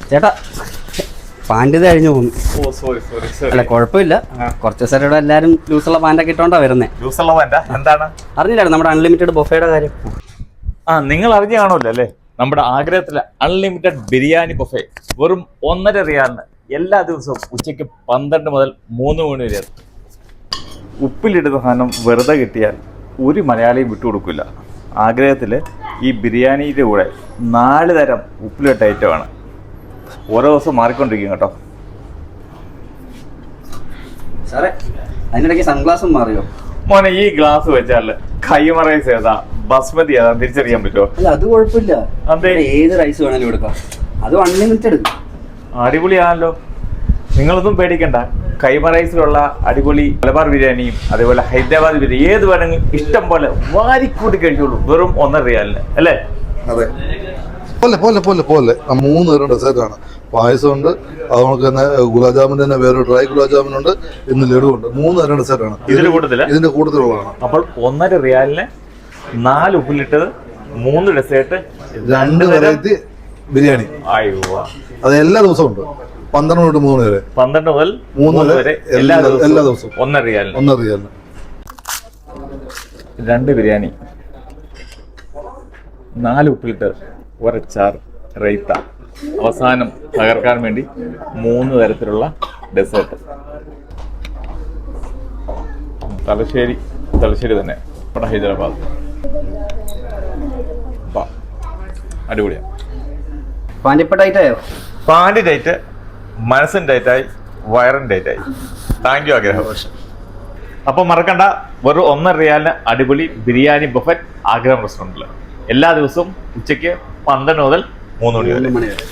ചേട്ടാ പാൻറ് ഇത് കഴിഞ്ഞു പോകുന്നു. ഓ സോറി സോറി സോറി. അല്ല കുഴപ്പമില്ല, കുറച്ച് ദിവസം ഇവിടെ എല്ലാവരും ലൂസുള്ള പാൻറ്റൊക്കെ ഇട്ടോണ്ടാ വരുന്നത്. ലൂസുള്ള പാൻറ്റാ? എന്താണ് അറിഞ്ഞില്ലായിരുന്നു നമ്മുടെ അൺലിമിറ്റഡ് ബൊഫയുടെ കാര്യം? നിങ്ങൾ അറിഞ്ഞു കാണുമല്ലോ അല്ലേ, നമ്മുടെ ആഗ്രഹത്തിലെ അൺലിമിറ്റഡ് ബിരിയാണി ബൊഫെ വെറും 1.5 റിയാലിന് എല്ലാ ദിവസവും ഉച്ചയ്ക്ക് 12 മുതൽ 3 മണി വരെ. ഉപ്പിലിടുന്ന സാധനം വെറുതെ കിട്ടിയാൽ ഒരു മലയാളിയും വിട്ടുകൊടുക്കില്ല. ആഗ്രഹത്തിൽ ഈ ബിരിയാണിയുടെ കൂടെ 4 തരം ഉപ്പിലിട്ട ഐറ്റമാണ്. ഓരോ ദിവസം മാറിക്കൊണ്ടിരിക്കും കേട്ടോ. സാറേ അതിനിടയ്ക്ക് സൺഗ്ലാസും മാറിയോ? മോനെ ഈ ഗ്ലാസ് വെച്ചാൽ കൈമറൈസ് ഏതാ ബസ്മതി ഏതാ തിരിച്ചറിയാൻ പറ്റുമോ? അല്ല അത് കുഴപ്പമില്ല, അതെ ഏത് റൈസ് വേണേലും എടുക്കാം, അതും അൺലിമിറ്റഡ്. അടിപൊളിയാണല്ലോ, നിങ്ങളൊന്നും പേടിക്കണ്ട. കൈമറൈസിലുള്ള അടിപൊളി മലബാർ ബിരിയാണിയും അതേപോലെ ഹൈദരാബാദ് ബിരിയാണി ഏത് വേണമെങ്കിലും ഇഷ്ടം പോലെ വാരിക്കൂട്ടി കഴിച്ചോളൂ വെറും 1.5 റിയാലിന് അല്ലേ? അതെ, പോലെ പോലെ പോലെ പോലെ 3 തരം ഡെസേർട്ടാണ്. പായസമുണ്ട്, അത് നമുക്ക് തന്നെ ഗുലാബ് ജാമുൻ തന്നെ വേറെ ഡ്രൈ ഗുലാബ് ജാമുൻ ഉണ്ട്, ഇന്ന് ലഡു ഉണ്ട്. 3 തരം ഡെസേർട്ടാണ് ഇതിന്റെ കൂടുതലുള്ളതാണ്. അപ്പോൾ 1.5 റിയാലിന് 4 ഉപ്പിലിട്ടത്, 3 ഡെസേർട്ട്, 2 വെറൈറ്റി ബിരിയാണി. അയ്യോ, അത് എല്ലാ ദിവസവും ഉണ്ട്. 12 തൊട്ട് 3 വരെ, 12 മുതൽ 3 വരെ എല്ലാ ദിവസവും 1.5 റിയാലിന്. 1.5 റിയാലിന് 2 ബിരിയാണി, 4 ഉപ്പിലിട്ട്, ഒരച്ചാർ, റൈത്ത, അവസാനം തകർക്കാൻ വേണ്ടി 3 തരത്തിലുള്ള ഡെസേർട്ട്. തലശ്ശേരി തന്നെ, നമ്മുടെ ഹൈദരാബാദ്. അടിപൊളിയാണ്. പാൻറ്റിപ്പ ടൈറ്റായോ? പാൻറ് ഡേറ്റ്, മനസ്സിന് ഡേറ്റായി, വയറിന് ഡേറ്റായി. താങ്ക് യു ആഗ്രഹം. അപ്പൊ മറക്കണ്ട, വെറും 1.5 റിയാലിന് അടിപൊളി ബിരിയാണി ബഫറ്റ് ആഗ്രഹം റെസ്റ്റോറൻറ്റിൽ എല്ലാ ദിവസവും ഉച്ചയ്ക്ക് 12 മുതൽ 3 മണി വരെ.